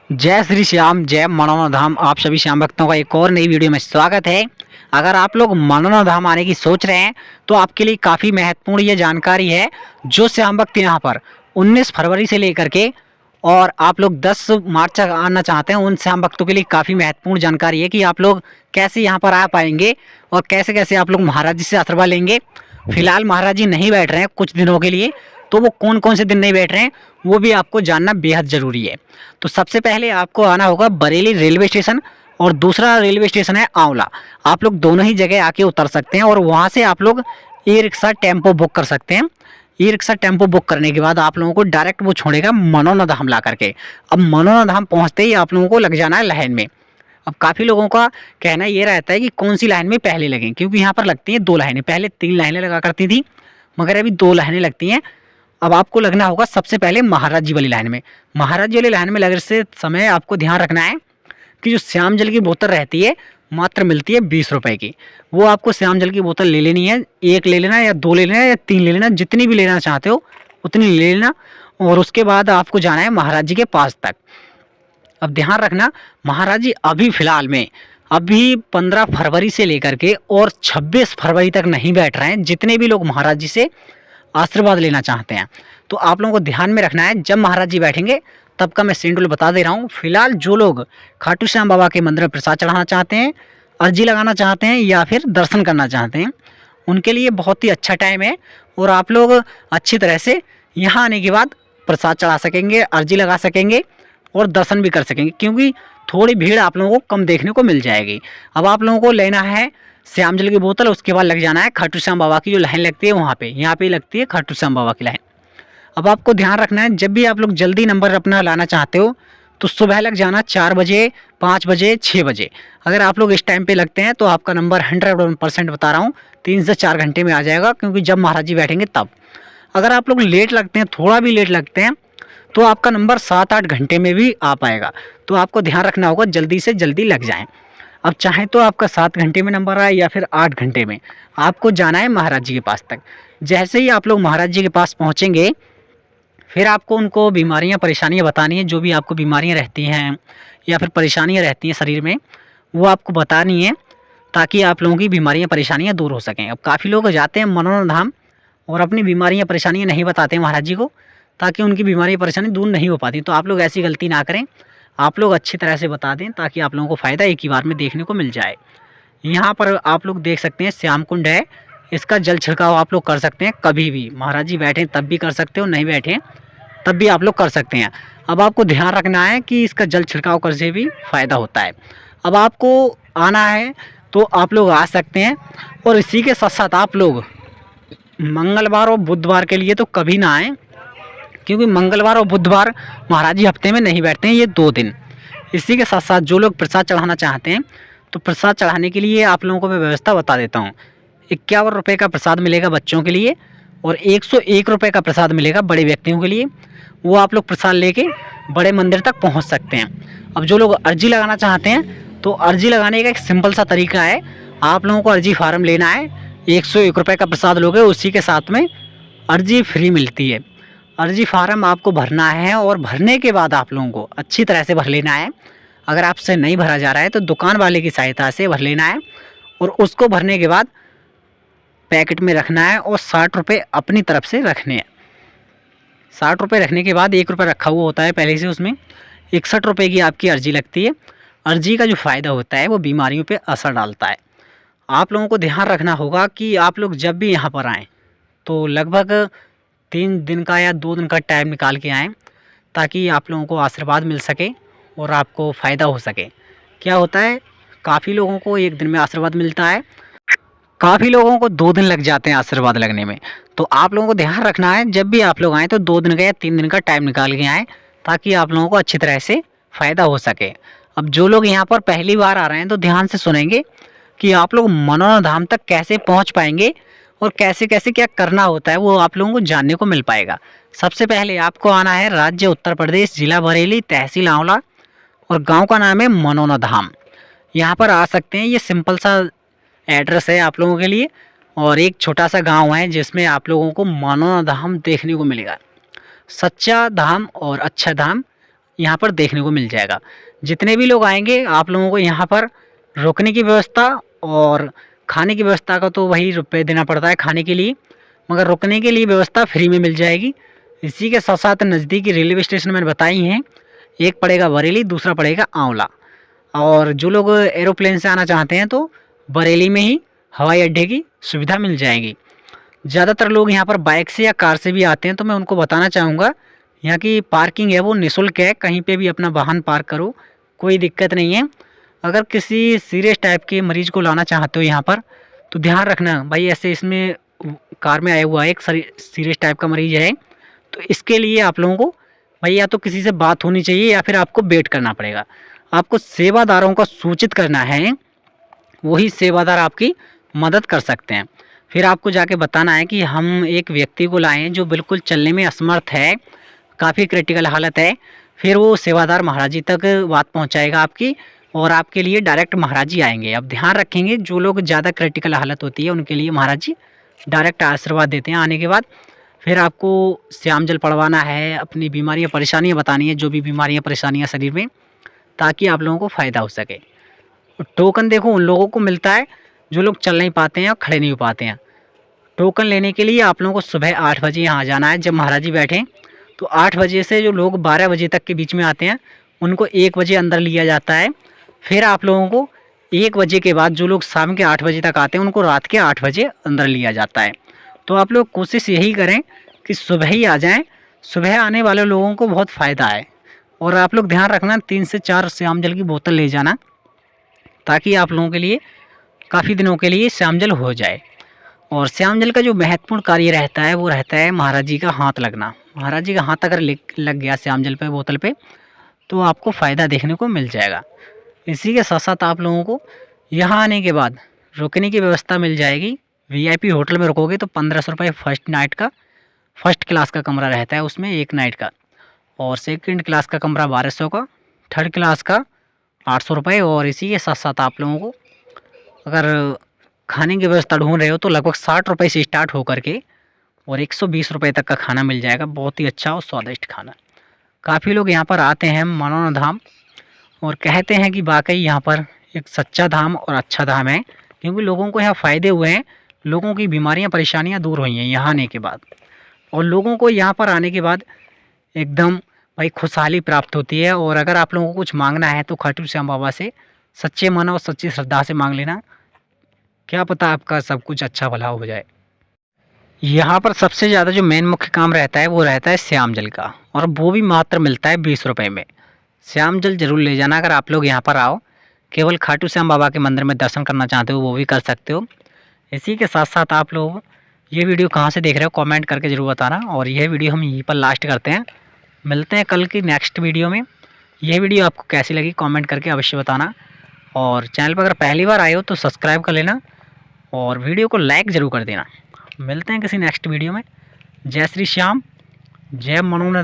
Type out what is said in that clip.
जय श्री श्याम, जय मनोना धाम। आप सभी श्याम भक्तों का एक और नई वीडियो में स्वागत है। अगर आप लोग मनोना धाम आने की सोच रहे हैं तो आपके लिए काफ़ी महत्वपूर्ण ये जानकारी है। जो श्याम भक्त यहाँ पर 19 फरवरी से लेकर के और आप लोग 10 मार्च तक आना चाहते हैं, उन श्याम भक्तों के लिए काफ़ी महत्वपूर्ण जानकारी है कि आप लोग कैसे यहाँ पर आ पाएंगे और कैसे कैसे आप लोग महाराज जी से आशीर्वाद लेंगे। फिलहाल महाराज जी नहीं बैठ रहे हैं कुछ दिनों के लिए, तो वो कौन कौन से दिन नहीं बैठ रहे हैं वो भी आपको जानना बेहद ज़रूरी है। तो सबसे पहले आपको आना होगा बरेली रेलवे स्टेशन और दूसरा रेलवे स्टेशन है आंवला। आप लोग दोनों ही जगह आके उतर सकते हैं और वहाँ से आप लोग ई रिक्शा टेम्पो बुक कर सकते हैं। ई रिक्शा टेम्पो बुक करने के बाद आप लोगों को डायरेक्ट वो छोड़ेगा मनोना धाम ला करके। अब मनोना धाम पहुँचते ही आप लोगों को लग जाना है लाइन में। अब काफ़ी लोगों का कहना ये रहता है कि कौन सी लाइन में पहले लगें, क्योंकि यहाँ पर लगती हैं 2 लाइनें। पहले 3 लाइनें लगा करती थी मगर अभी 2 लाइनें लगती हैं। अब आपको लगना होगा सबसे पहले महाराज जी वाली लाइन में। महाराज जी वाली लाइन में लगने से समय आपको ध्यान रखना है कि जो श्याम जल की बोतल रहती है मात्र मिलती है 20 रुपए की। वो आपको श्याम जल की बोतल ले लेनी है, 1 ले लेना या 2 ले लेना या 3 ले लेना, जितनी भी लेना चाहते हो उतनी ले लेना। और उसके बाद आपको जाना है महाराज जी के पास तक। अब ध्यान रखना, महाराज जी अभी फ़िलहाल में अभी 15 फरवरी से लेकर के और 26 फरवरी तक नहीं बैठ रहे हैं। जितने भी लोग महाराज जी से आशीर्वाद लेना चाहते हैं तो आप लोगों को ध्यान में रखना है, जब महाराज जी बैठेंगे तब का मैं शेड्यूल बता दे रहा हूँ। फिलहाल जो लोग खाटू श्याम बाबा के मंदिर में प्रसाद चढ़ाना चाहते हैं, अर्जी लगाना चाहते हैं या फिर दर्शन करना चाहते हैं, उनके लिए बहुत ही अच्छा टाइम है। और आप लोग अच्छी तरह से यहाँ आने के बाद प्रसाद चढ़ा सकेंगे, अर्जी लगा सकेंगे और दर्शन भी कर सकेंगे, क्योंकि थोड़ी भीड़ आप लोगों को कम देखने को मिल जाएगी। अब आप लोगों को लेना है श्याम जल की बोतल, उसके बाद लग जाना है खाटू श्याम बाबा की जो लाइन लगती है वहाँ पे। यहाँ पे लगती है खाटू श्याम बाबा की लाइन। अब आपको ध्यान रखना है, जब भी आप लोग जल्दी नंबर अपना लाना चाहते हो तो सुबह लग जाना 4 बजे, 5 बजे, 6 बजे। अगर आप लोग इस टाइम पे लगते हैं तो आपका नंबर 100% बता रहा हूँ 3 से 4 घंटे में आ जाएगा, क्योंकि जब महाराज जी बैठेंगे तब। अगर आप लोग लेट लगते हैं, थोड़ा भी लेट लगते हैं, तो आपका नंबर 7-8 घंटे में भी आ पाएगा। तो आपको ध्यान रखना होगा जल्दी से जल्दी लग जाएँ। अब चाहे तो आपका 7 घंटे में नंबर आए या फिर 8 घंटे में, आपको जाना है महाराज जी के पास तक। जैसे ही आप लोग महाराज जी के पास पहुँचेंगे फिर आपको उनको बीमारियां परेशानियां बतानी है। जो भी आपको बीमारियां रहती हैं या फिर परेशानियां रहती हैं शरीर में, वो आपको बतानी है ताकि आप लोगों की बीमारियां परेशानियां दूर हो सकें। अब काफ़ी लोग जाते हैं मनोना धाम और अपनी बीमारियां परेशानियां नहीं बताते हैं महाराज जी को, ताकि उनकी बीमारी परेशानी दूर नहीं हो पाती। तो आप लोग ऐसी गलती ना करें, आप लोग अच्छी तरह से बता दें ताकि आप लोगों को फ़ायदा एक ही बार में देखने को मिल जाए। यहाँ पर आप लोग देख सकते हैं श्याम कुंड है, इसका जल छिड़काव आप लोग कर सकते हैं कभी भी। महाराज जी बैठें तब भी कर सकते हो, नहीं बैठें तब भी आप लोग कर सकते हैं। अब आपको ध्यान रखना है कि इसका जल छिड़काव करने से भी फ़ायदा होता है। अब आपको आना है तो आप लोग आ सकते हैं। और इसी के साथ साथ आप लोग मंगलवार और बुधवार के लिए तो कभी ना आएँ, क्योंकि मंगलवार और बुधवार महाराज जी हफ्ते में नहीं बैठते हैं, ये 2 दिन। इसी के साथ साथ जो लोग प्रसाद चढ़ाना चाहते हैं तो प्रसाद चढ़ाने के लिए आप लोगों को मैं व्यवस्था बता देता हूँ। 51 रुपये का प्रसाद मिलेगा बच्चों के लिए और 101 रुपये का प्रसाद मिलेगा बड़े व्यक्तियों के लिए। वो आप लोग प्रसाद लेके बड़े मंदिर तक पहुँच सकते हैं। अब जो लोग अर्जी लगाना चाहते हैं तो अर्जी लगाने का एक सिंपल सा तरीका है। आप लोगों को अर्जी फार्म लेना है, 101 रुपये का प्रसाद लोगे, उसी के साथ में अर्जी फ्री मिलती है। अर्जी फार्म आपको भरना है और भरने के बाद आप लोगों को अच्छी तरह से भर लेना है। अगर आपसे नहीं भरा जा रहा है तो दुकान वाले की सहायता से भर लेना है और उसको भरने के बाद पैकेट में रखना है और 60 रुपये अपनी तरफ से रखने हैं। 60 रुपये रखने के बाद 1 रुपये रखा हुआ होता है पहले से, उसमें 61 रुपये की आपकी अर्जी लगती है। अर्जी का जो फ़ायदा होता है वो बीमारियों पे असर डालता है। आप लोगों को ध्यान रखना होगा कि आप लोग जब भी यहाँ पर आएँ तो लगभग 3 दिन का या 2 दिन का टाइम निकाल के आएँ, ताकि आप लोगों को आशीर्वाद मिल सके और आपको फ़ायदा हो सके। क्या होता है, काफ़ी लोगों को 1 दिन में आशीर्वाद मिलता है, काफ़ी लोगों को 2 दिन लग जाते हैं आशीर्वाद लगने में। तो आप लोगों को ध्यान रखना है, जब भी आप लोग आएँ तो 2 दिन का या 3 दिन का टाइम निकाल के आएँ, ताकि आप लोगों को अच्छी तरह से फ़ायदा हो सके। अब जो लोग यहाँ पर पहली बार आ रहे हैं तो ध्यान से सुनेंगे कि आप लोग मनोना धाम तक कैसे पहुँच पाएंगे और कैसे कैसे क्या करना होता है, वो आप लोगों को जानने को मिल पाएगा। सबसे पहले आपको आना है राज्य उत्तर प्रदेश, जिला बरेली, तहसील आंवला और गांव का नाम है मनोना धाम। यहाँ पर आ सकते हैं, ये सिंपल सा एड्रेस है आप लोगों के लिए और एक छोटा सा गांव है जिसमें आप लोगों को मनोना धाम देखने को मिलेगा। सच्चा धाम और अच्छा धाम यहाँ पर देखने को मिल जाएगा। जितने भी लोग आएंगे आप लोगों को यहाँ पर रुकने की व्यवस्था और खाने की व्यवस्था का तो वही रुपये देना पड़ता है खाने के लिए, मगर रुकने के लिए व्यवस्था फ्री में मिल जाएगी। इसी के साथ साथ नज़दीकी रेलवे स्टेशन मैंने बताई हैं, एक पड़ेगा बरेली, दूसरा पड़ेगा आंवला। और जो लोग एरोप्लेन से आना चाहते हैं तो बरेली में ही हवाई अड्डे की सुविधा मिल जाएगी। ज़्यादातर लोग यहाँ पर बाइक से या कार से भी आते हैं, तो मैं उनको बताना चाहूँगा यहाँ की पार्किंग है वो निःशुल्क है, कहीं पे भी अपना वाहन पार्क करो, कोई दिक्कत नहीं है। अगर किसी सीरियस टाइप के मरीज़ को लाना चाहते हो यहाँ पर तो ध्यान रखना भाई, ऐसे इसमें कार में आया हुआ है एक सीरियस टाइप का मरीज़ है, तो इसके लिए आप लोगों को भाई या तो किसी से बात होनी चाहिए या फिर आपको वेट करना पड़ेगा। आपको सेवादारों का सूचित करना है, वही सेवादार आपकी मदद कर सकते हैं। फिर आपको जाके बताना है कि हम एक व्यक्ति को लाए हैं जो बिल्कुल चलने में असमर्थ है, काफ़ी क्रिटिकल हालत है। फिर वो सेवादार महाराज जी तक बात पहुंचाएगा आपकी, और आपके लिए डायरेक्ट महाराज जी आएंगे। अब ध्यान रखेंगे जो लोग ज़्यादा क्रिटिकल हालत होती है उनके लिए महाराज जी डायरेक्ट आशीर्वाद देते हैं। आने के बाद फिर आपको श्याम जल पड़वाना है, अपनी बीमारियाँ परेशानियाँ बतानी है, जो भी बीमारियाँ परेशानियाँ शरीर में, ताकि आप लोगों को फ़ायदा हो सके। टोकन देखो उन लोगों को मिलता है जो लोग चल नहीं पाते हैं और खड़े नहीं हो पाते हैं। टोकन लेने के लिए आप लोगों को सुबह 8 बजे यहाँ जाना है। जब महाराज जी बैठें तो 8 बजे से जो लोग 12 बजे तक के बीच में आते हैं उनको 1 बजे अंदर लिया जाता है। फिर आप लोगों को 1 बजे के बाद जो लोग शाम के 8 बजे तक आते हैं उनको रात के 8 बजे अंदर लिया जाता है। तो आप लोग कोशिश यही करें कि सुबह ही आ जाएँ, सुबह आने वाले लोगों को बहुत फ़ायदा है। और आप लोग ध्यान रखना 3 से 4 श्याम जल की बोतल ले जाना, ताकि आप लोगों के लिए काफ़ी दिनों के लिए श्याम जल हो जाए। और श्याम जल का जो महत्वपूर्ण कार्य रहता है वो रहता है महाराज जी का हाथ लगना। महाराज जी का हाथ अगर लग गया श्याम जल पे, बोतल पे, तो आपको फ़ायदा देखने को मिल जाएगा। इसी के साथ साथ आप लोगों को यहाँ आने के बाद रुकने की व्यवस्था मिल जाएगी। VIP होटल में रुकोगे तो 1500 रुपये फर्स्ट नाइट का, फर्स्ट क्लास का कमरा रहता है उसमें एक नाइट का, और सेकंड क्लास का कमरा 1200 का, थर्ड क्लास का 800 रुपये। और इसी के साथ साथ आप लोगों को अगर खाने की व्यवस्था ढूंढ रहे हो तो लगभग 60 रुपये से स्टार्ट होकर के और 120 रुपये तक का खाना मिल जाएगा। बहुत ही अच्छा और स्वादिष्ट खाना। काफ़ी लोग यहाँ पर आते हैं मनोना धाम और कहते हैं कि वाकई यहाँ पर एक सच्चा धाम और अच्छा धाम है, क्योंकि लोगों को यहाँ फ़ायदे हुए हैं, लोगों की बीमारियाँ परेशानियाँ दूर हुई हैं यहाँ आने के बाद। और लोगों को यहाँ पर आने के बाद एकदम भाई खुशहाली प्राप्त होती है। और अगर आप लोगों को कुछ मांगना है तो खाटू श्याम बाबा से सच्चे मन और सच्ची श्रद्धा से मांग लेना, क्या पता आपका सब कुछ अच्छा भला हो जाए। यहाँ पर सबसे ज़्यादा जो मेन मुख्य काम रहता है वो रहता है श्याम जल का, और वो भी मात्र मिलता है 20 रुपये में। श्याम जल जरूर ले जाना अगर आप लोग यहाँ पर आओ। केवल खाटू श्याम बाबा के मंदिर में दर्शन करना चाहते हो वो भी कर सकते हो। इसी के साथ साथ आप लोग ये वीडियो कहाँ से देख रहे हो कमेंट करके ज़रूर बताना। और यह वीडियो हम यहीं पर लास्ट करते हैं, मिलते हैं कल की नेक्स्ट वीडियो में। यह वीडियो आपको कैसी लगी कमेंट करके अवश्य बताना, और चैनल पर अगर पहली बार आए हो तो सब्सक्राइब कर लेना और वीडियो को लाइक ज़रूर कर देना। मिलते हैं किसी नेक्स्ट वीडियो में। जय श्री श्याम, जय मनोना।